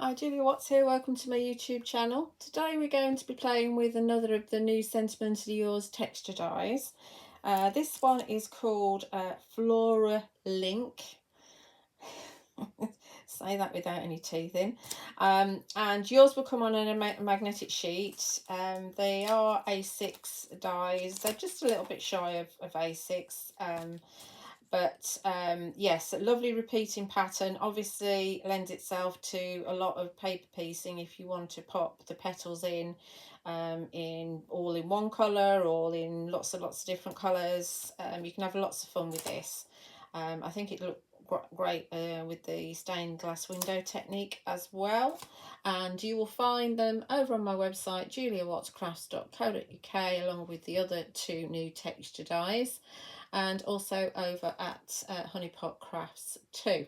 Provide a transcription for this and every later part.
Hi, Julia Watts here. Welcome to my YouTube channel. Today we're going to be playing with another of the new Sentimentally Yours texture dies. This one is called Floralink. Say that without any teeth in. And yours will come on a magnetic sheet. They are A6 dies. They're just a little bit shy of A6. But yes, a lovely repeating pattern. Obviously lends itself to a lot of paper piecing if you want to pop the petals in all in one colour, or in lots of different colours. You can have lots of fun with this. I think it looked great with the stained glass window technique as well, and you will find them over on my website juliawattscrafts.co.uk, along with the other two new texture dies, and also over at Honeypot Crafts too.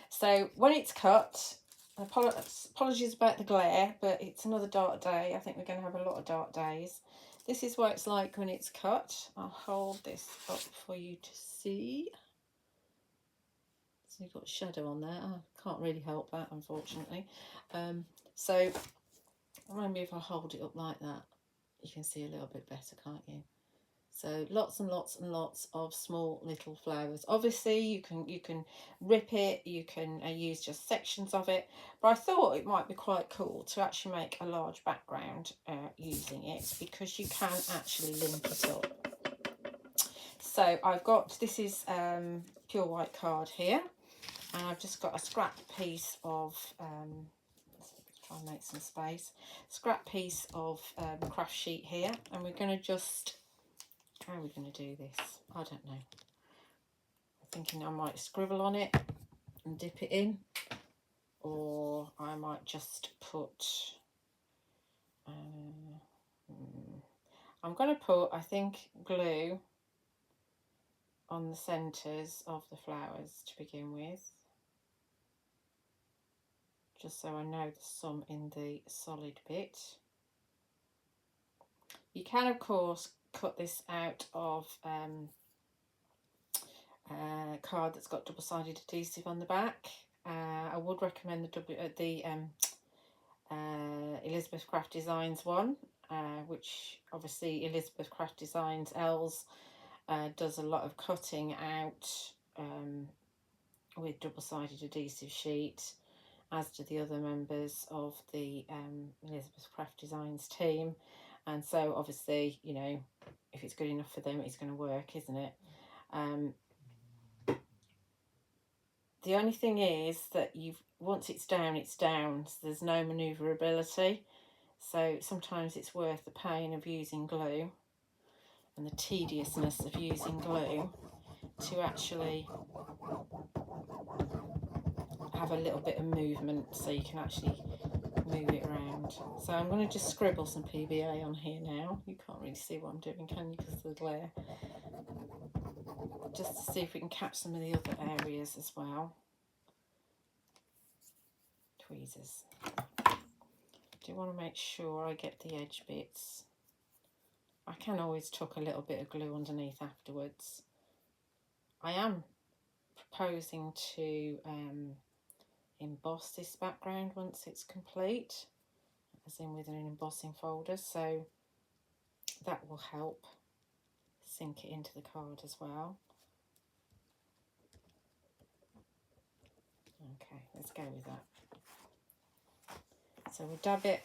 So when it's cut, apologies about the glare, but it's another dark day. I think we're going to have a lot of dark days. This is what it's like when it's cut. I'll hold this up for you to see. So you've got shadow on there. I can't really help that, unfortunately. So maybe if I hold it up like that, you can see a little bit better, can't you? So lots and lots and lots of small little flowers. Obviously you can rip it, you can use just sections of it, but I thought it might be quite cool to actually make a large background using it, because you can actually link it up. So I've got, this is pure white card here, and I've just got a scrap piece of let's try and make some space, scrap piece of craft sheet here, and we're going to just, how are we going to do this? I don't know. I'm thinking I might scribble on it and dip it in, or I might just put I'm going to put, I think, glue on the centres of the flowers to begin with, just so I know there's some in the solid bit. You can, of course, cut this out of card that's got double-sided adhesive on the back. I would recommend the Elizabeth Craft Designs one, which obviously Elizabeth Craft Designs Els does a lot of cutting out with double-sided adhesive sheet, as do the other members of the Elizabeth Craft Designs team. And so obviously, you know, if it's good enough for them, it's going to work, isn't it? The only thing is that once it's down, so there's no manoeuvrability. So sometimes it's worth the pain of using glue and the tediousness of using glue to actually have a little bit of movement, so you can actually move it around. So I'm going to just scribble some PVA on here now. You can't really see what I'm doing, can you, because of the glare? Just to see if we can catch some of the other areas as well. Tweezers. Do want to make sure I get the edge bits. I can always tuck a little bit of glue underneath afterwards. I am proposing to emboss this background once it's complete, as in with an embossing folder, so that will help sink it into the card as well. Okay, let's go with that. So we'll dab it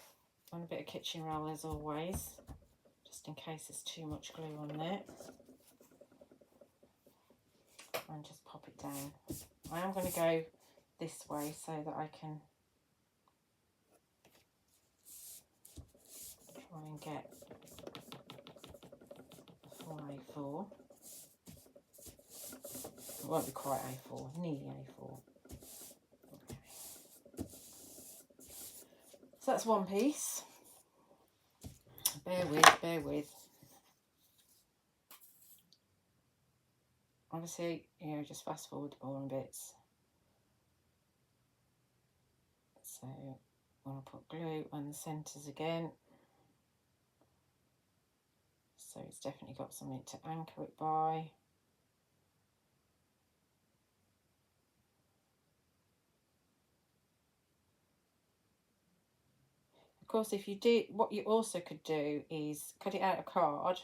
on a bit of kitchen roll as always, just in case there's too much glue on there, and just pop it down. I am going to go this way so that I can try and get a full A4. It won't be quite A4, nearly A4. Okay. So that's one piece. Bear with. Obviously, you know, just fast forward the boring bits. So I'm going to put glue on the centres again. So it's definitely got something to anchor it by. Of course, if you do, what you also could do is cut it out a card,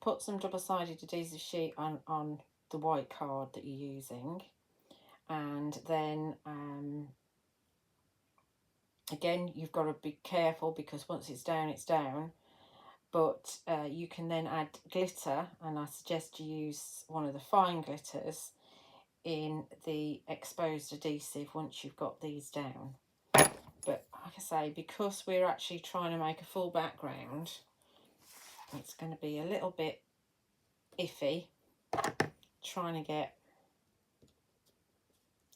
put some double-sided adhesive sheet on the white card that you're using, and then again, you've got to be careful because once it's down, it's down. But you can then add glitter, and I suggest you use one of the fine glitters in the exposed adhesive once you've got these down. But like I say, because we're actually trying to make a full background, it's going to be a little bit iffy trying to get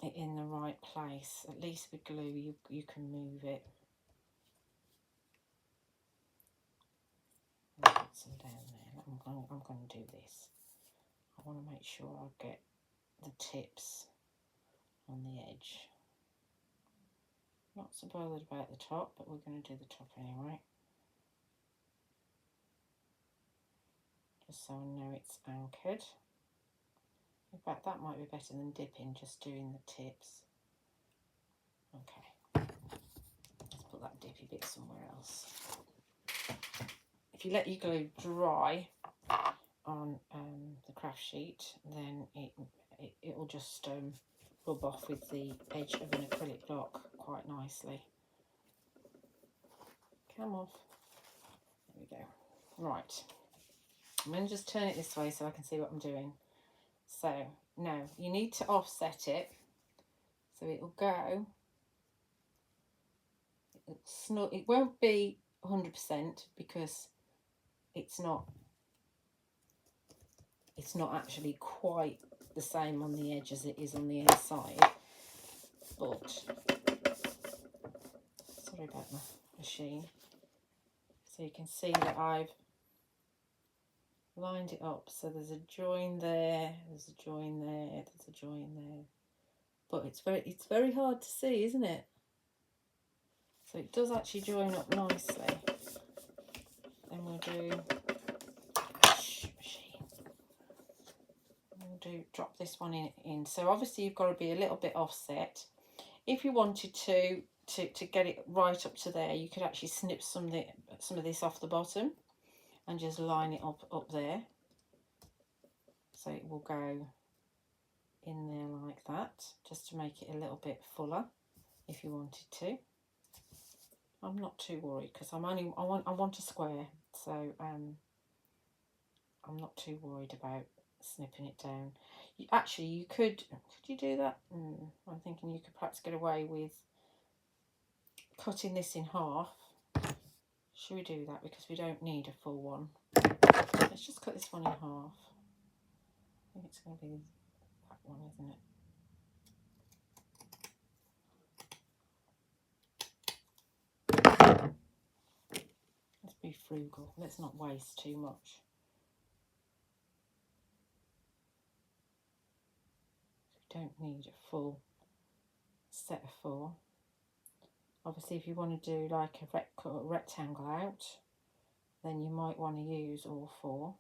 it in the right place. At least with glue you can move it. I'll put some down there. I'm going to do this. I want to make sure I get the tips on the edge. Not so bothered about the top, but we're going to do the top anyway. Just so I know it's anchored. In fact, that might be better than dipping, just doing the tips. Okay, let's put that dippy bit somewhere else. If you let your glue dry on the craft sheet, then it will just rub off with the edge of an acrylic block quite nicely. Come off. There we go. Right. I'm going to just turn it this way so I can see what I'm doing. So now you need to offset it so it'll go. It won't be 100% because it's not actually quite the same on the edge as it is on the inside. But sorry about my machine. So you can see that I've lined it up, so there's a join there, there's a join there, there's a join there, but it's very hard to see, isn't it? So it does actually join up nicely. Then we'll drop this one in. So obviously you've got to be a little bit offset. If you wanted to get it right up to there, you could actually snip some of this off the bottom and just line it up there, so it will go in there like that, just to make it a little bit fuller if you wanted to. I'm not too worried because I want a square, so I'm not too worried about snipping it down. Actually, you could you do that? I'm thinking you could perhaps get away with cutting this in half. Should we do that, because we don't need a full one? Let's just cut this one in half. I think it's going to be that one, isn't it? Let's be frugal. Let's not waste too much. We don't need a full set of 4. Obviously, if you want to do like a rectangle out, then you might want to use all 4.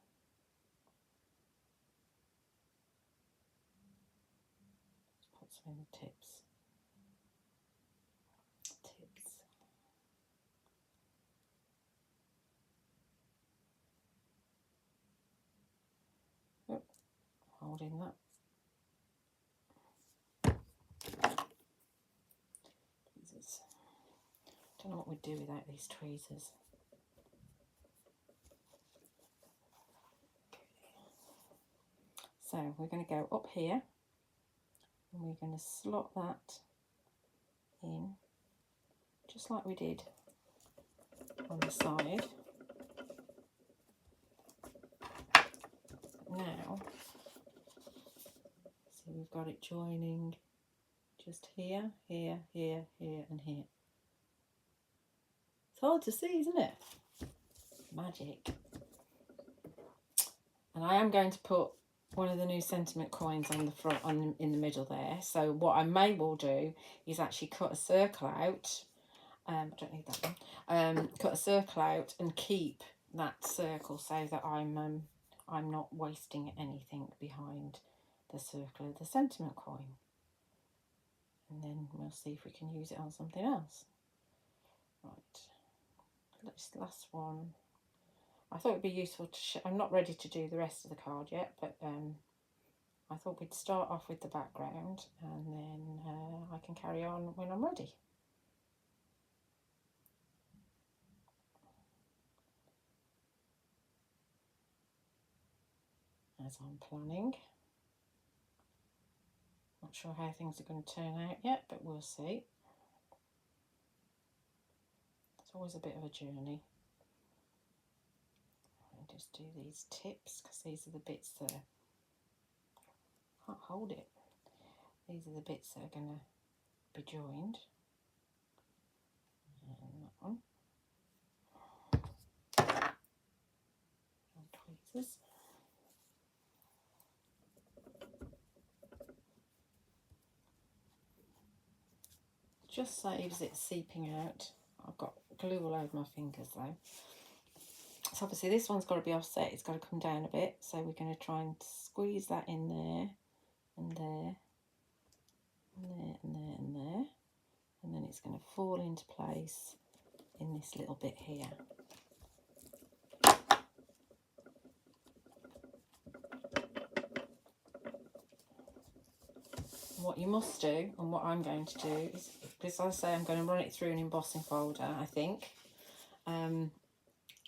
Let's put some in the tips. Oh, holding that. Jesus. Don't know what we'd do without these tweezers. So we're going to go up here and we're going to slot that in just like we did on the side. Now, so we've got it joining just here, here, here, here and here. It's hard to see, isn't it? Magic. And I am going to put one of the new sentiment coins on the front, in the middle there. So what I may well do is actually cut a circle out. I don't need that one. Cut a circle out and keep that circle so that I'm not wasting anything behind the circle of the sentiment coin. And then we'll see if we can use it on something else. Right. this last one, I thought it'd be useful to I'm not ready to do the rest of the card yet, but I thought we'd start off with the background and then I can carry on when I'm ready. As I'm planning. Not sure how things are going to turn out yet, but we'll see. It's always a bit of a journey. I'll just do these tips because these are the bits that are, can't hold it. These are the bits that are going to be joined. And that one. And tweezers. Just saves it seeping out. I've got glue all over my fingers though. So obviously this one's got to be offset, it's got to come down a bit. So we're going to try and squeeze that in there, and there, and there, and there, and there. And then it's going to fall into place in this little bit here. What you must do, and what I'm going to do, is, because I say I'm going to run it through an embossing folder, I think,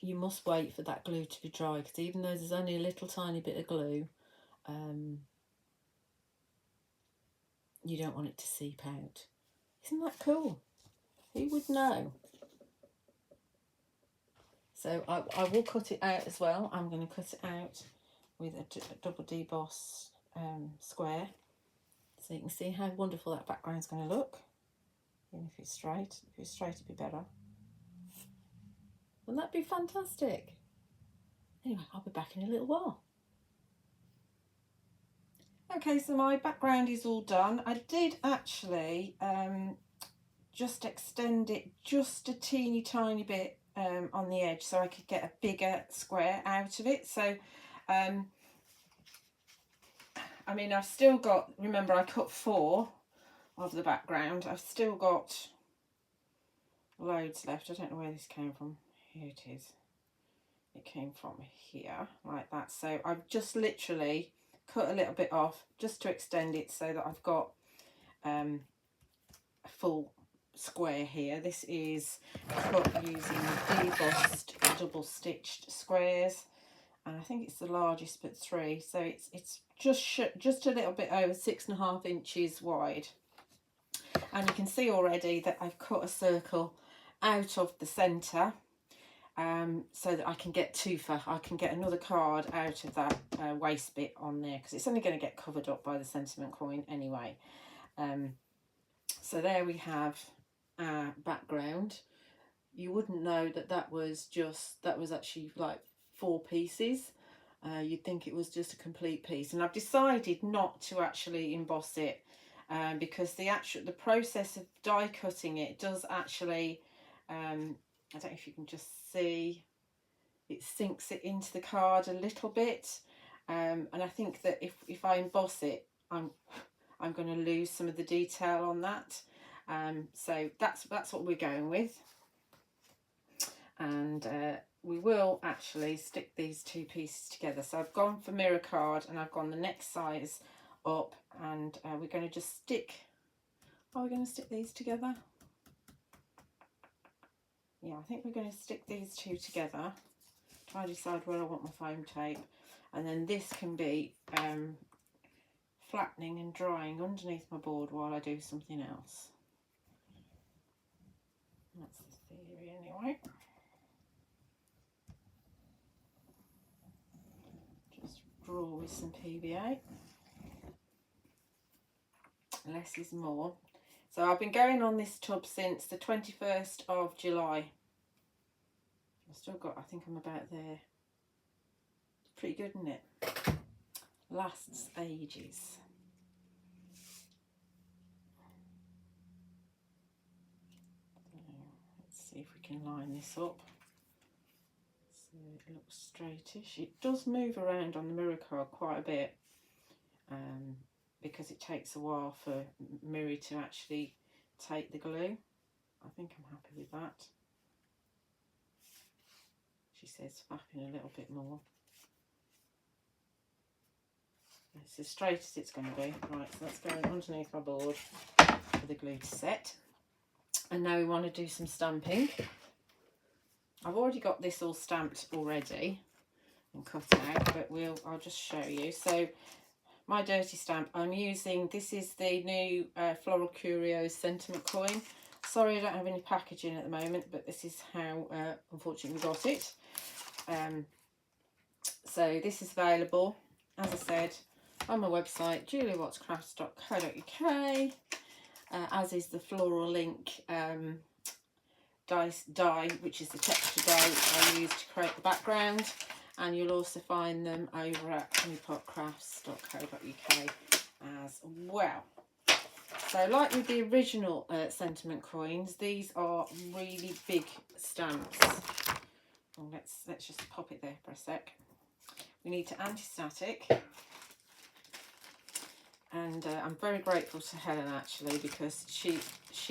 you must wait for that glue to be dry, because even though there's only a little tiny bit of glue, you don't want it to seep out. Isn't that cool? Who would know? So I will cut it out as well. I'm going to cut it out with a double deboss square. So you can see how wonderful that background's going to look. Even if it's straight. If it's straight, it'd be better. Wouldn't that be fantastic? Anyway, I'll be back in a little while. Okay, so my background is all done. I did actually just extend it just a teeny tiny bit on the edge so I could get a bigger square out of it. So I mean, I've still got, remember I cut 4 of the background. I've still got loads left. I don't know where this came from. Here it is. It came from here, like that. So I've just literally cut a little bit off just to extend it so that I've got a full square here. This is cut using Debossed double stitched squares. And I think it's the largest but 3, so it's just a little bit over 6.5 inches wide. And you can see already that I've cut a circle out of the centre, so that I can get I can get another card out of that waste bit on there, because it's only going to get covered up by the sentiment coin anyway. So there we have our background. You wouldn't know that that was actually like 4 pieces. You'd think it was just a complete piece, and I've decided not to actually emboss it because the process of die cutting it does actually I don't know if you can just see, it sinks it into the card a little bit, and I think that if I emboss it, I'm going to lose some of the detail on that. So that's what we're going with. And we will actually stick these 2 pieces together. So I've gone for mirror card and I've gone the next size up, and we're going to just stick, are we going to stick these together? Yeah, I think we're going to stick these 2 together. Try to decide where I want my foam tape, and then this can be flattening and drying underneath my board while I do something else. That's the theory anyway. Just draw with some PVA. Less is more. So I've been going on this tub since the 21st of July. I've still got, I think I'm about there. It's pretty good, isn't it? Lasts ages. Let's see if we can line this up so it looks straightish. It does move around on the mirror card quite a bit, because it takes a while for mirror to actually take the glue. I think I'm happy with that. pieces, flapping a little bit more. It's as straight as it's going to be. Right, so that's going underneath my board for the glue to set. And now we want to do some stamping. I've already got this all stamped already and cut out, but I'll just show you. So my dirty stamp, I'm using, this is the new Floral Curios sentiment coin. Sorry I don't have any packaging at the moment, but this is how unfortunately we got it. So this is available, as I said, on my website, juliawattscrafts.co.uk, as is the Floralink die, which is the texture die I use to create the background, and you'll also find them over at honeypotcrafts.co.uk as well. So like with the original sentiment coins, these are really big stamps. Oh, let's just pop it there for a sec. We need to anti-static, and I'm very grateful to Helen actually, because she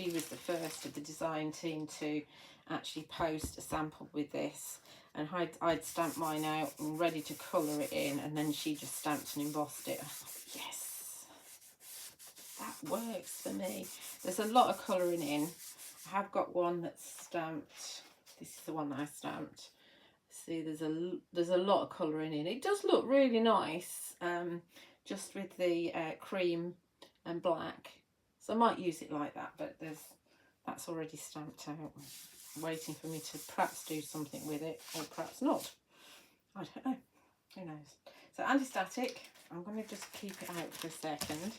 was the first of the design team to actually post a sample with this, and I'd stamped mine out and ready to colour it in, and then she just stamped and embossed it. I thought, yes, that works for me. There's a lot of colouring in. I have got one that's stamped. This is the one that I stamped. See, there's a lot of colouring in. It does look really nice, just with the cream and black. So I might use it like that, but that's already stamped out, waiting for me to perhaps do something with it, or perhaps not. I don't know. Who knows? So anti-static. I'm going to just keep it out for a second.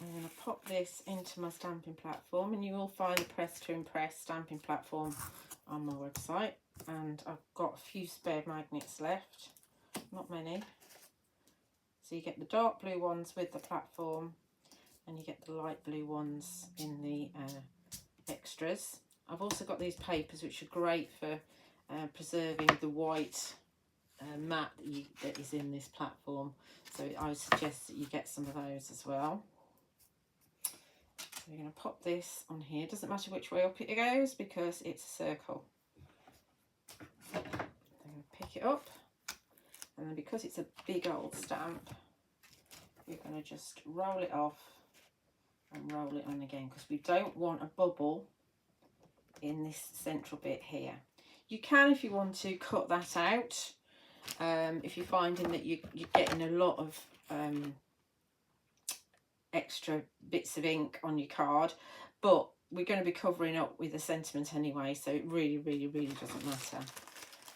I'm going to pop this into my stamping platform, and you will find the Press to Impress stamping platform on my website. And I've got a few spare magnets left, not many. So you get the dark blue ones with the platform, and you get the light blue ones in the extras. I've also got these papers which are great for preserving the white mat that is in this platform. So I would suggest that you get some of those as well. So we're going to pop this on here. Doesn't matter which way up it goes because it's a circle. I'm going to pick it up, and then because it's a big old stamp, we're going to just roll it off and roll it on again, because we don't want a bubble in this central bit here. You can, if you want to, cut that out if you're finding that you're getting a lot of extra bits of ink on your card, but we're going to be covering up with a sentiment anyway, so it really doesn't matter.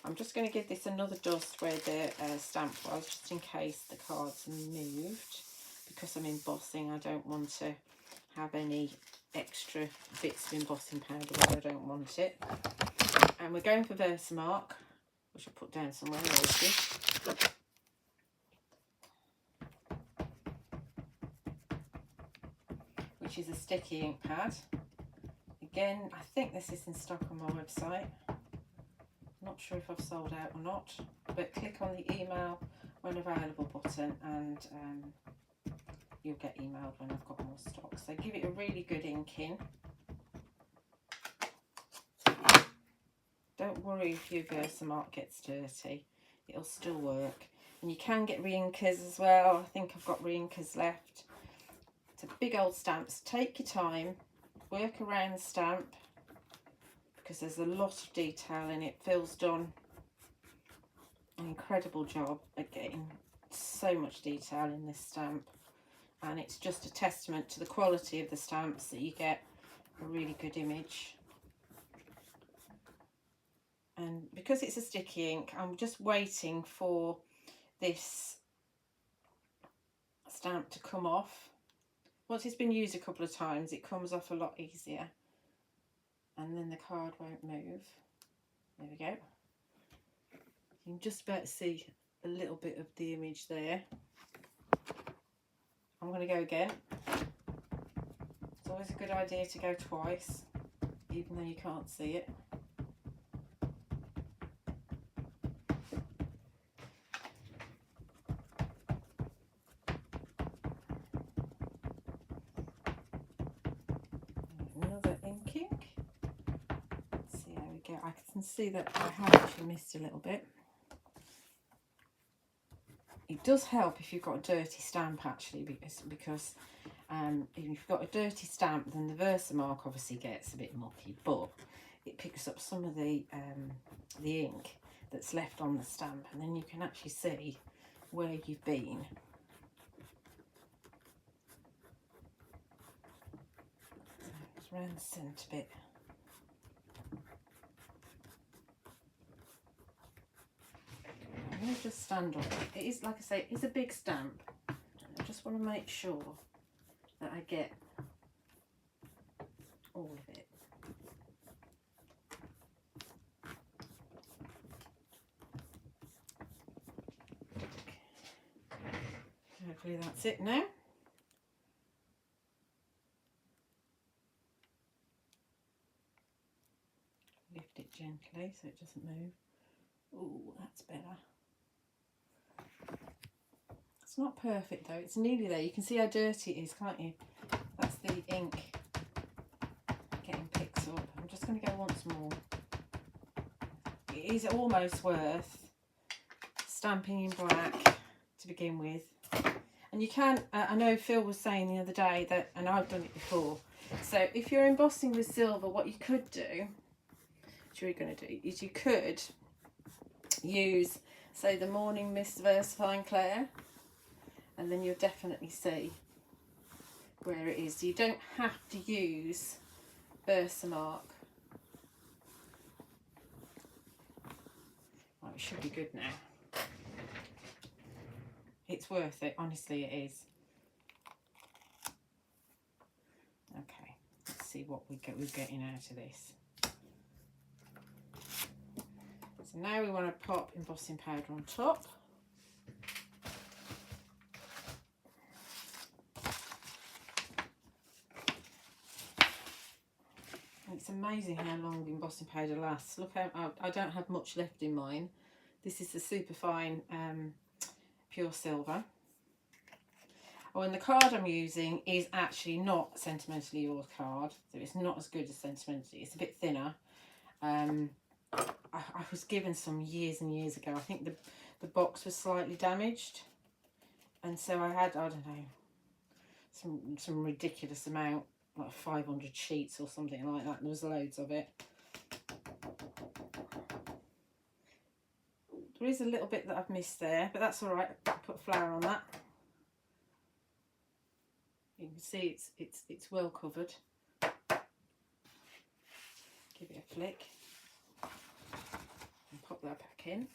I'm just going to give this another dust where the stamp was, just in case the card's moved. Because I'm embossing, I don't want to have any extra bits of embossing powder where I don't want it. And we're going for Versamark, which I'll put down somewhere. Which is a sticky ink pad. Again, I think this is in stock on my website. Not sure if I've sold out or not, but click on the email when available button, and you'll get emailed when I've got more stock. So give it a really good inking. Don't worry if your Versamark gets dirty, it'll still work. And you can get re-inkers as well. I think I've got re-inkers left. It's a big old stamps. Take your time, work around the stamp, because there's a lot of detail in it. Phil's done an incredible job at getting so much detail in this stamp, and it's just a testament to the quality of the stamps that you get a really good image. And because it's a sticky ink, I'm just waiting for this stamp to come off. Once it's been used a couple of times, it comes off a lot easier, and then the card won't move. There we go. You can just about see a little bit of the image there. I'm going to go again. It's always a good idea to go twice, even though you can't see it. Another ink. Let's see how we go. I I can see that I have actually missed a little bit. It does help if you've got a dirty stamp actually, because if you've got a dirty stamp, then the Versamark obviously gets a bit mucky, but it picks up some of the ink that's left on the stamp, and then you can actually see where you've been. So it's around the centre bit. I'm going to just stand up. It is, like I say, it's a big stamp. I just want to make sure that I get all of it. Hopefully that's it now. Lift it gently so it doesn't move. Oh, that's better. It's not perfect though, it's nearly there. You can see how dirty it is, can't you? That's the ink getting picked up. I'm just going to go once more. It is almost worth stamping in black to begin with. And you can, I know Phil was saying the other day that, and I've done it before, so if you're embossing with silver, what you could do, what you're going to do, is you could use, say, the Morning Mist Versafine Clair, and then you'll definitely see where it is. You don't have to use Versamark. Oh, it should be good now. It's worth it, honestly it is. Okay, let's see what we're getting out of this. So now we want to pop embossing powder on top. And it's amazing how long the embossing powder lasts. Look how I don't have much left in mine. This is the Superfine pure silver. Oh, and the card I'm using is actually not Sentimentally Yours card, so it's not as good as Sentimentally. It's a bit thinner. I was given some years and years ago. I think the box was slightly damaged, and so I had, I don't know, some ridiculous amount, like 500 sheets or something like that. There was loads of it. There is a little bit that I've missed there, but that's all right. I'll put flour on that. You can see it's well covered. Give it a flick and pop that back in.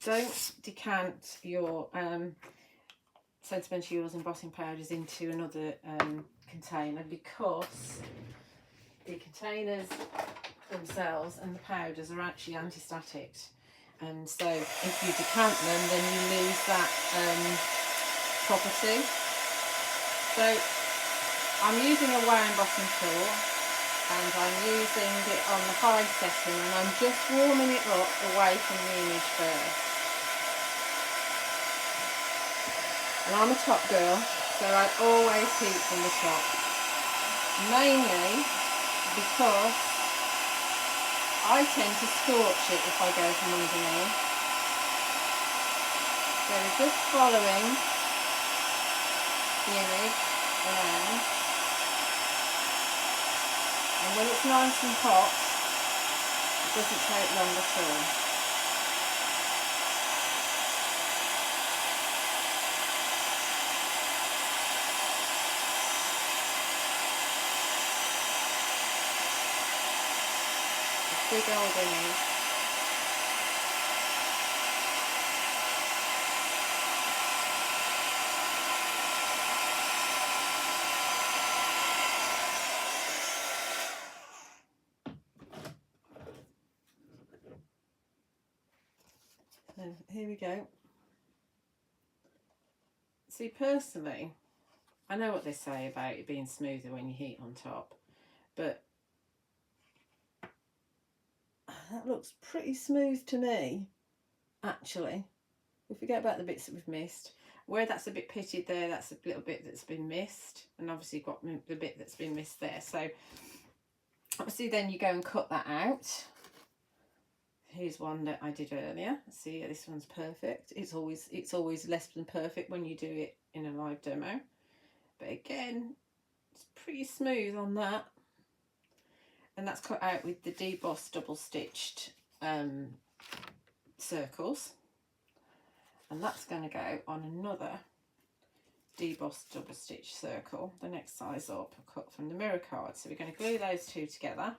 Don't decant your Sentimentally Yours embossing powders into another container, because the containers themselves and the powders are actually anti-static, and so if you decant them, then you lose that property. So I'm using a wow embossing tool, and I'm using it on the high setting, and I'm just warming it up away from the image first. And I'm a top girl, so I always heat from the top, mainly because I tend to scorch it if I go from underneath. So we're just following the image around, and when it's nice and hot, it doesn't take long at all. Big old image. So here we go. See, personally, I know what they say about it being smoother when you heat on top, but that looks pretty smooth to me, actually. We forget about the bits that we've missed. Where that's a bit pitted there, that's a little bit that's been missed, and obviously you've got the bit that's been missed there. So Obviously then you go and cut that out. Here's one that I did earlier. See, this one's perfect. It's always less than perfect when you do it in a live demo. But again, it's pretty smooth on that. And that's cut out with the debossed double stitched circles. And that's going to go on another debossed double stitch circle, the next size up, cut from the mirror card. So we're going to glue those two together.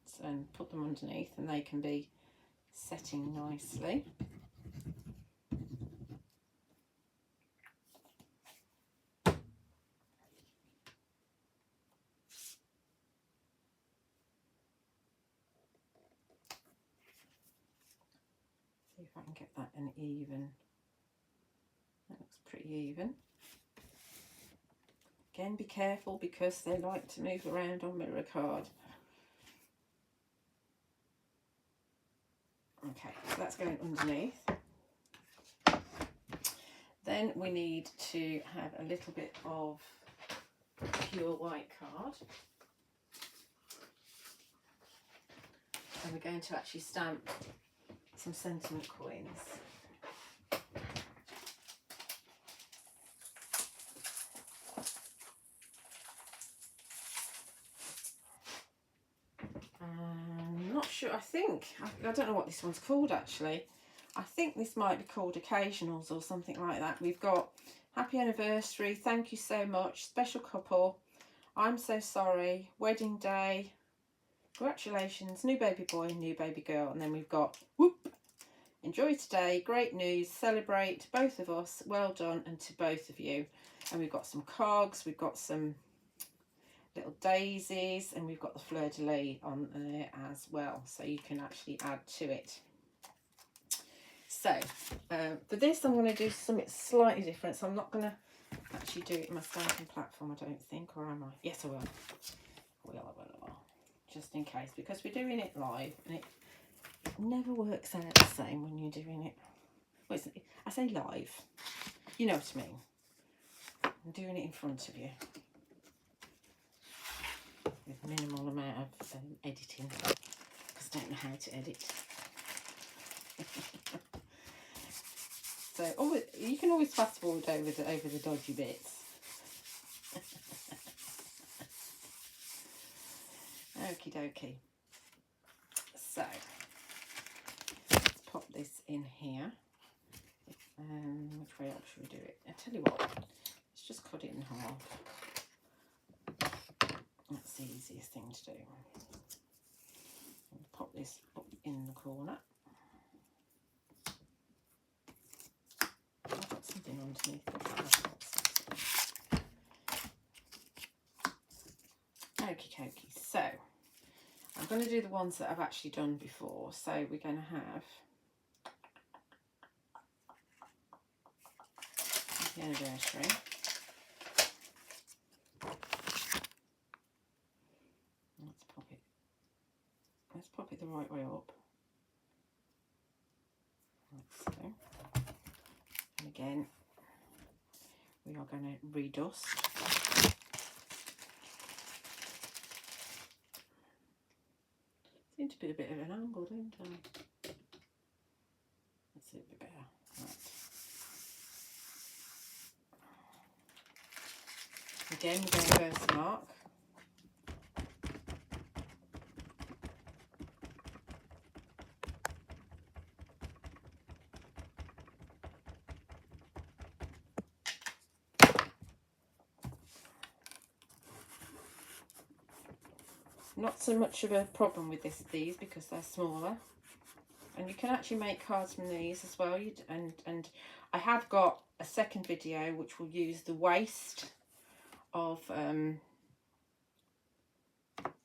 So, and put them underneath, and they can be setting nicely. See if I can get that an even. That looks pretty even. Again, be careful because they like to move around on mirror card. Okay, so that's going underneath. Then we need to have a little bit of pure white card. And we're going to actually stamp some sentiment coins. I'm not sure, I don't know what this one's called actually. I think this might be called Occasionals or something like that. We've got Happy Anniversary, Thank You So Much, Special Couple, I'm So Sorry, Wedding Day, Congratulations, New Baby Boy, New Baby Girl, and then we've got Whoop, Enjoy Today, Great News, Celebrate, Both of Us, Well Done, and To Both of You. And we've got some cogs, we've got some little daisies, and we've got the fleur-de-lis on there as well, so you can actually add to it. So for this I'm going to do something slightly different, so I'm not going to actually do it in my stamping platform, I don't think, or am I? Yes, I will. I will. Just in case, because we're doing it live and it never works out the same when you're doing it. Well, I say live, you know what I mean. I'm doing it in front of you with minimal amount of editing, because I don't know how to edit. So you can always fast forward over the dodgy bits. Okie dokie. So let's pop this in here. Which way up should we do it? I tell you what, let's just cut it in half. That's the easiest thing to do. I'll pop this up in the corner. I've got something underneath it. Okie dokie. So I'm going to do the ones that I've actually done before. So we're going to have the anniversary. Let's pop it the right way up. Like so. And again, we are going to redust. Seem to be a bit of an angle, don't I? Let's see it a bit better. Right. Again, we're going first mark. Not so much of a problem with these because they're smaller, and you can actually make cards from these as well. And I have got a second video which will use the waste of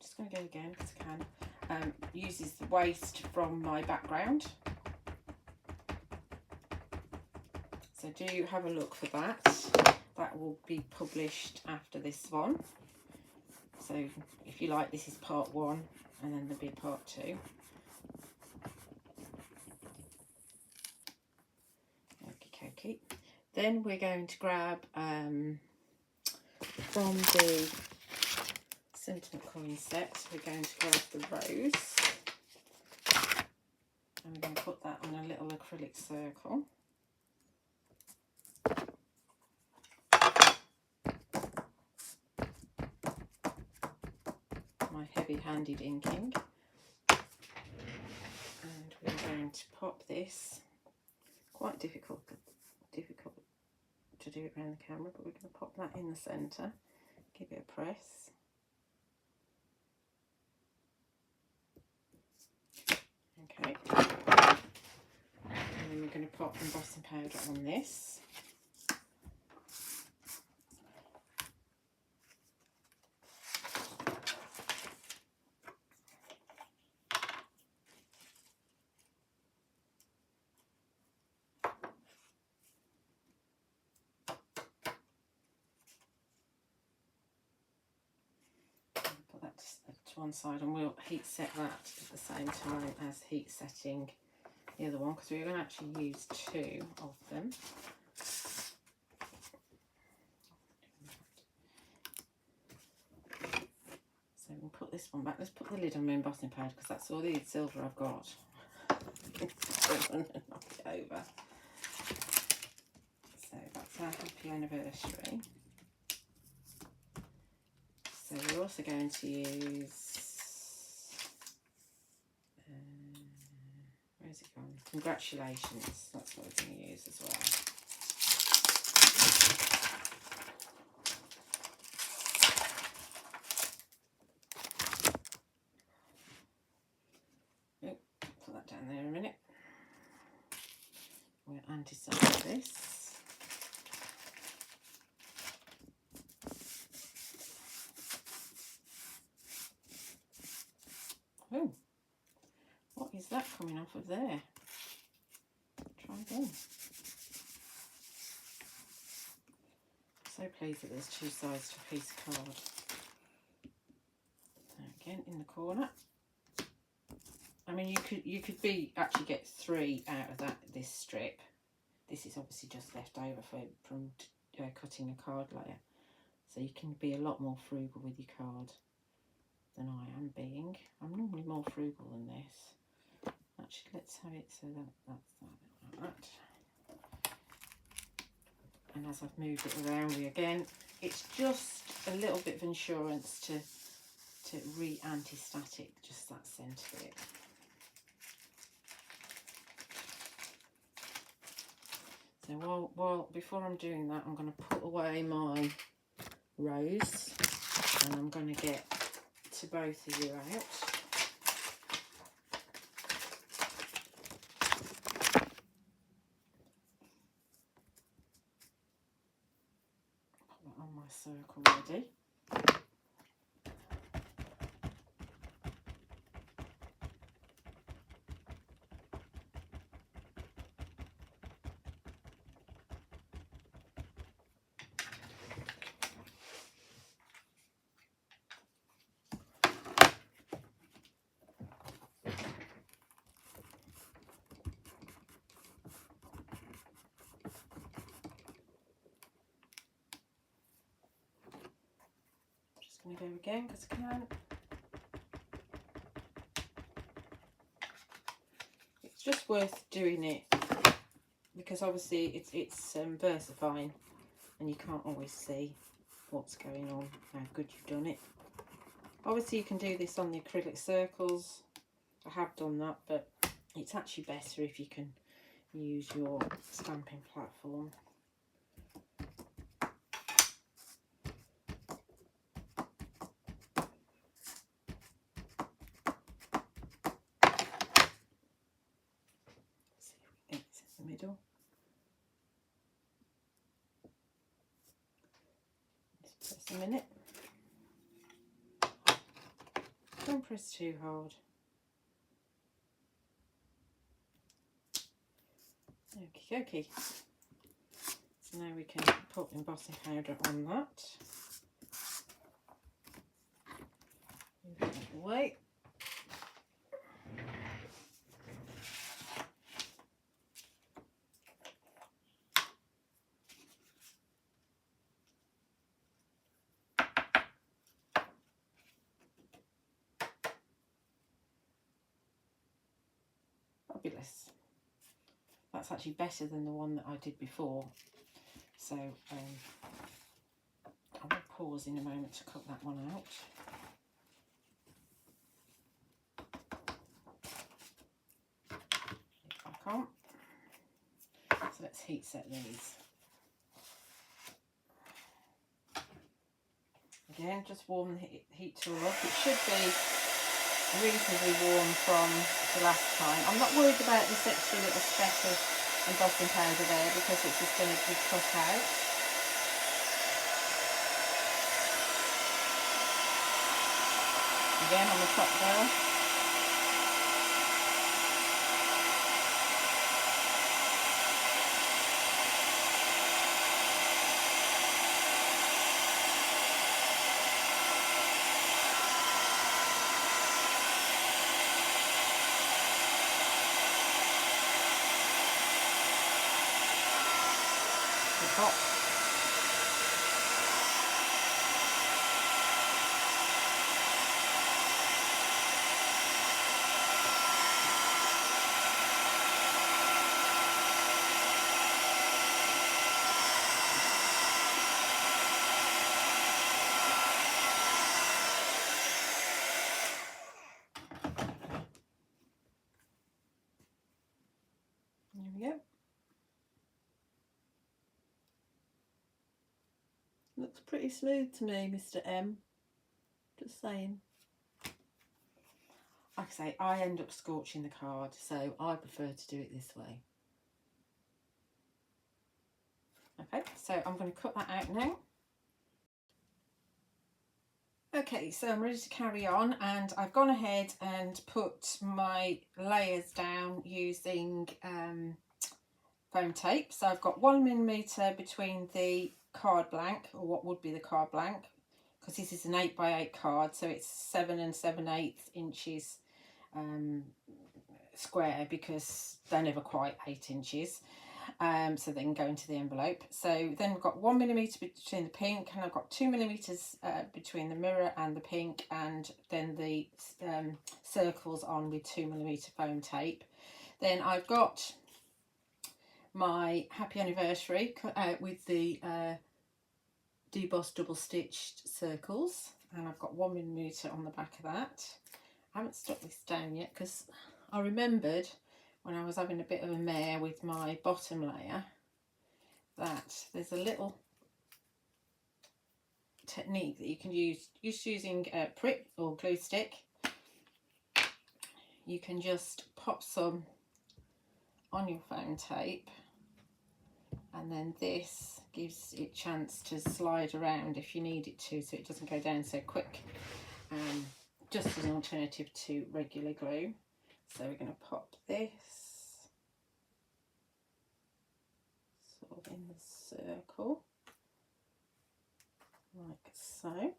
just going to go again because I can, uses the waste from my background, so do have a look for that. That will be published after this one. So if you like, this is part 1 and then there'll be a part 2. Okie dokie. Then we're going to grab from the sentiment coin set, we're going to grab the rose, and we're going to put that on a little acrylic circle. My heavy-handed inking, and we're going to pop this. Quite difficult to do it around the camera, but we're going to pop that in the centre, give it a press. Okay, and then we're going to pop embossing powder on this. To one side, and we'll heat set that at the same time as heat setting the other one, because we're going to actually use two of them. So we'll put this one back. Let's put the lid on my embossing powder, because that's all the silver I've got. Knock it over. So that's our happy anniversary. So we're also going to use, where's it gone? Congratulations, that's what we're going to use as well. Oh, put that down there a minute. We'll anti-side this. Oh, what is that coming off of there? Try again. So pleased that there's two sides to a piece of card. Again in the corner. I mean, you could actually get 3 out of this strip. This is obviously just left over from cutting a card layer, so you can be a lot more frugal with your card than I am being. I'm normally more frugal than this. Actually, let's have it so that's that like that. And as I've moved it around again, it's just a little bit of insurance to re-anti-static just that centre bit. So before I'm doing that, I'm going to put away my rose, and I'm going to get to both of you out. Put that on my circle ready. Going to go again because I can. It's just worth doing it because obviously it's versifying, and you can't always see what's going on, how good you've done it. Obviously you can do this on the acrylic circles. I have done that, but it's actually better if you can use your stamping platform. Middle. Just press a minute. Don't press too hard. Okie dokie. So now we can put embossing powder on that. Move it out of the way. fabulous. That's actually better than the one that I did before. So I will pause in a moment to cut that one out. Back on. So let's heat set these. Again, just warm the heat tool up. It should be reasonably warm from the last time. I'm not worried about this extra little speck of embossing powder there because it's just going to be cut out. Again on the top there. Hot. There we go. Looks pretty smooth to me, Mr. M. Just saying. Like I say, I end up scorching the card, so I prefer to do it this way. Okay, so I'm going to cut that out now. Okay, so I'm ready to carry on, and I've gone ahead and put my layers down using foam tape. So I've got 1mm between the card blank, or what would be the card blank, because this is an 8x8 card, so it's 7 7/8 inches square, because they're never quite 8 inches. So they can go into the envelope. So then we've got 1mm between the pink, and I've got 2mm between the mirror and the pink, and then the circles on with 2mm foam tape. Then I've got my happy anniversary cut out with the debossed double stitched circles, and I've got 1mm on the back of that. I haven't stuck this down yet because I remembered when I was having a bit of a mare with my bottom layer that there's a little technique that you can use just using Pritt or glue stick. You can just pop some on your foam tape, and then this gives it a chance to slide around if you need it to, so it doesn't go down so quick, just as an alternative to regular glue. So we're going to pop this sort of in the circle like so,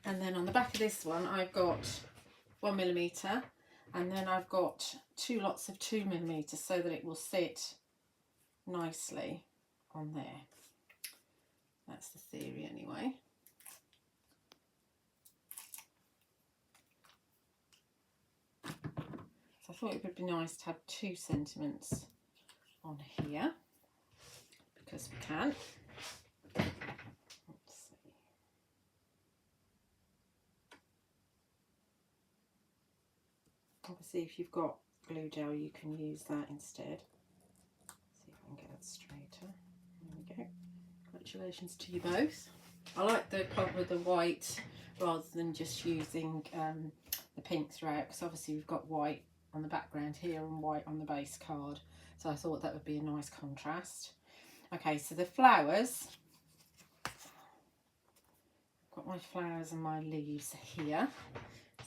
and then on the back of this one I've got 1mm, and then I've got 2 lots of 2mm so that it will sit nicely on there. That's the theory anyway. So I thought it would be nice to have 2 sentiments on here because we can. Let's see. Obviously, if you've got glue gel, you can use that instead. See if I can get that straighter. There we go. Congratulations to you both. I like the colour of the white rather than just using the pink throughout, because obviously we've got white on the background here and white on the base card, so I thought that would be a nice contrast. Okay, so the flowers, I've got my flowers and my leaves here.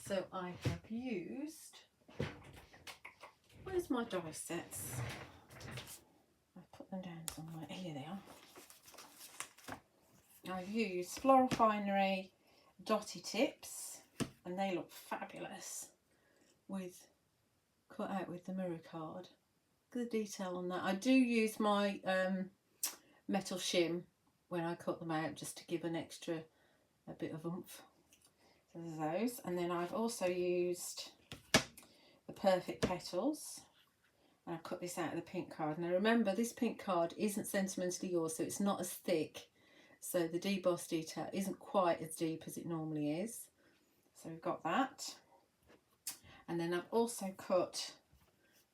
So I have used, where's my die sets? I've put them down somewhere. Here they are. I've used Floral Finery Dotty tips, and they look fabulous with cut out with the mirror card. Look at the detail on that. I do use my metal shim when I cut them out, just to give a bit of oomph. So there's those, and then I've also used the Perfect Petals And I've cut this out of the pink card. Now remember, this pink card isn't Sentimentally Yours, so it's not as thick. So the debossed detail isn't quite as deep as it normally is. So we've got that. And then I've also cut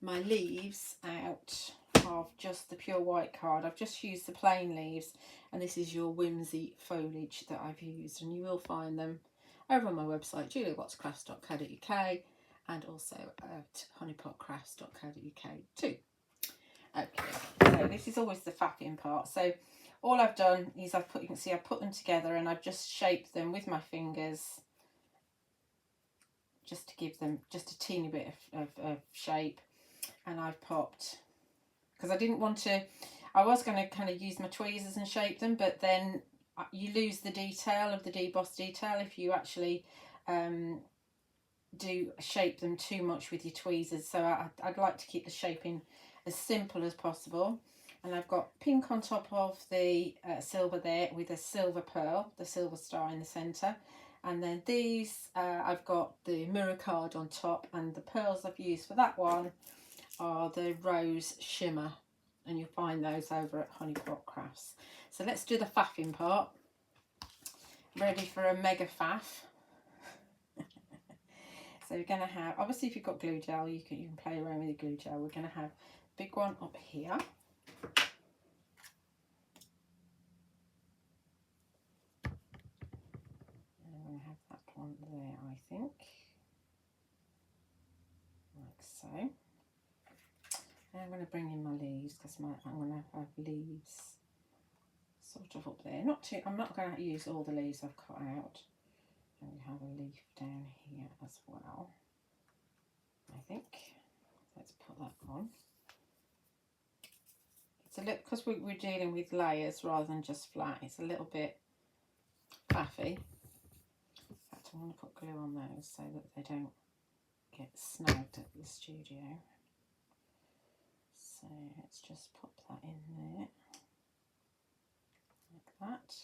my leaves out of just the pure white card. I've just used the plain leaves, and this is your Whimsy foliage that I've used, and you will find them over on my website, juliawattscrafts.co.uk, and also at honeypotcrafts.co.uk too. Okay, so this is always the faffing part. So all I've done is you can see I've put them together, and I've just shaped them with my fingers just to give them just a teeny bit of shape. And I've popped, because I didn't want to, I was going to kind of use my tweezers and shape them, but then you lose the detail of the debossed detail if you actually do shape them too much with your tweezers. So I'd like to keep the shaping as simple as possible. And I've got pink on top of the silver there with a silver pearl, the silver star in the centre. And then these, I've got the mirror card on top, and the pearls I've used for that one are the rose shimmer, and you'll find those over at Honeypot Crafts. So let's do the faffing part. Ready for a mega faff. So you're going to have, obviously if you've got glue gel, you can play around with the glue gel. We're going to have a big one up here. And I'm going to have that one there, I think. Like so. And I'm going to bring in my leaves, because I'm going to have leaves sort of up there. Not too, I'm not going to use all the leaves I've cut out. And we have a leaf down here as well, I think. Let's put that on. It's a little, because we're dealing with layers rather than just flat, it's a little bit faffy. In fact, I'm going to put glue on those so that they don't get snagged at the studio. So let's just pop that in there, like that.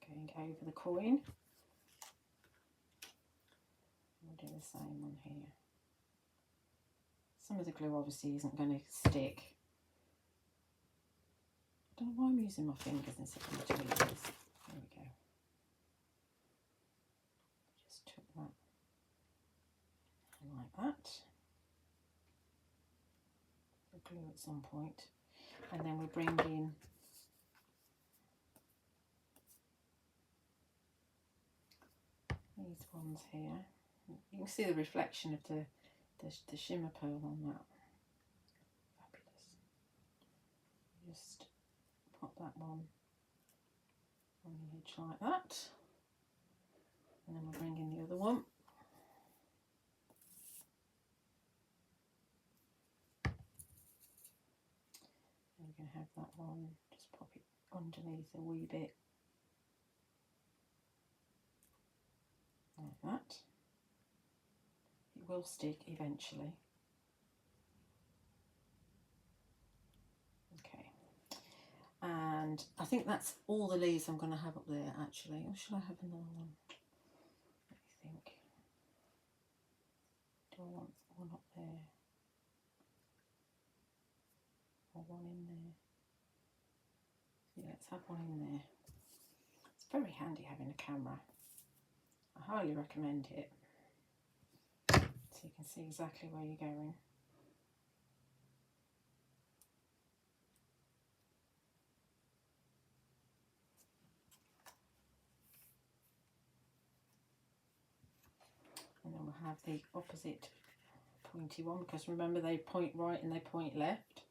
Going over the coin. We'll do the same one here. Some of the glue obviously isn't going to stick. I don't know why I'm using my fingers instead of my tweezers. There we go. Just took that like that. The glue at some point. And then we bring in these ones here. You can see the reflection of the shimmer pearl on that. Fabulous. Just pop that one on the edge like that. And then we'll bring in the other one. And we're going to have that one, just pop it underneath a wee bit. Like that. It will stick eventually. Okay. And I think that's all the leaves I'm going to have up there actually. Or should I have another one? What do you think? Do I want one up there? Or one in there? Yeah, let's have one in there. It's very handy having a camera. I highly recommend it. So you can see exactly where you're going. And then we'll have the opposite pointy one, because remember they point right and they point left.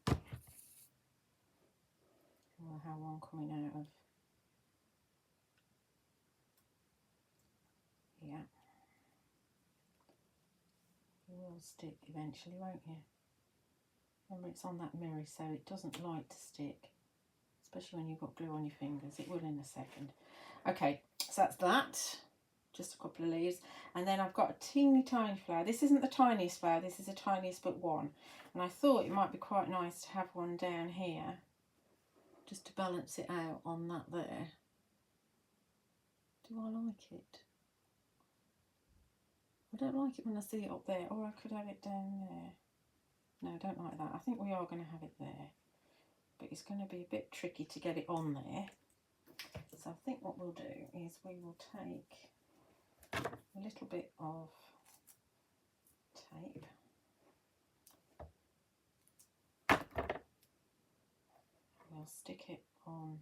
And we'll have one coming out of here. You will stick eventually, won't you? Remember, it's on that mirror, so it doesn't like to stick, especially when you've got glue on your fingers. It will in a second. Okay, so that's that. Just a couple of leaves. And then I've got a teeny tiny flower. This isn't the tiniest flower, this is the tiniest but one. And I thought it might be quite nice to have one down here, just to balance it out on that there. Do I like it? I don't like it when I see it up there, or I could have it down there. No, I don't like that. I think we are going to have it there, but it's going to be a bit tricky to get it on there. So I think what we'll do is we will take a little bit of tape. We'll stick it on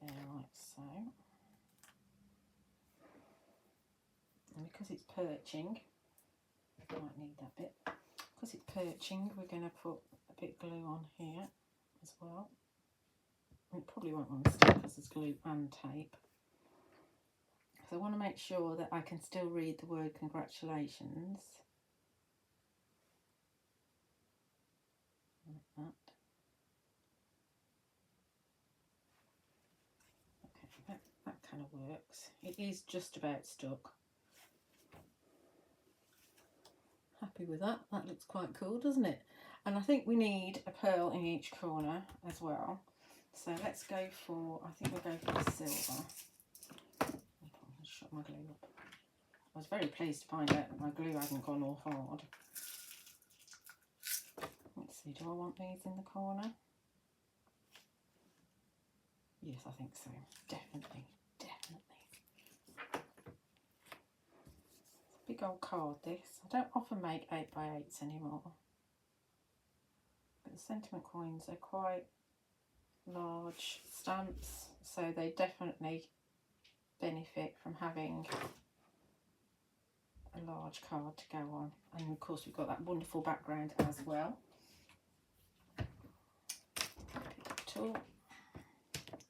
there like so. And because it's perching, I might need that bit. Because it's perching, we're going to put a bit of glue on here as well. And it probably won't want to stick because there's glue and tape. So I want to make sure that I can still read the word congratulations. Like that. Okay, that kind of works. It is just about stuck. Happy with that. That looks quite cool, doesn't it? And I think we need a pearl in each corner as well. So let's go for, I think we'll go for the silver. I'll shut my glue up. I was very pleased to find out that my glue hadn't gone all hard. Let's see, do I want these in the corner? Yes, I think so. Definitely, definitely. Big old card this. I don't often make 8x8s anymore, but the sentiment coins are quite large stamps, so they definitely benefit from having a large card to go on. And of course we've got that wonderful background as well. Pick up tool. This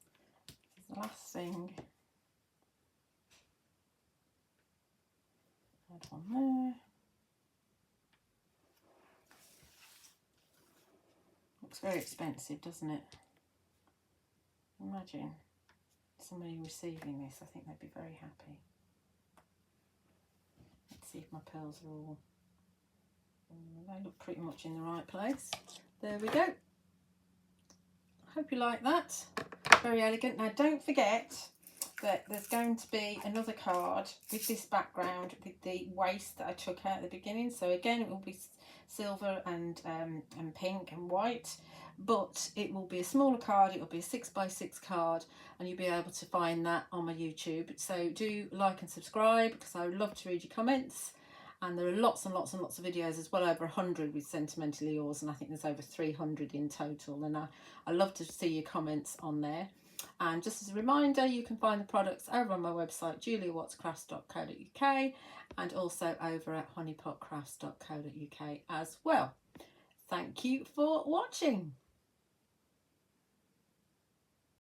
is the last thing. Add one there. Looks very expensive, doesn't it? Imagine somebody receiving this. I think they'd be very happy. Let's see if my pearls are all... They look pretty much in the right place. There we go. I hope you like that. Very elegant. Now don't forget that there's going to be another card with this background with the waist that I took out at the beginning. So again, it will be silver and pink and white, but it will be a smaller card. It will be a 6x6 card, and you'll be able to find that on my YouTube. So do like and subscribe, because I would love to read your comments. And there are lots and lots and lots of videos, as well over 100 with Sentimentally Yours, and I think there's over 300 in total. And I love to see your comments on there. And just as a reminder, you can find the products over on my website, juliawattscrafts.co.uk, and also over at honeypotcrafts.co.uk as well. Thank you for watching.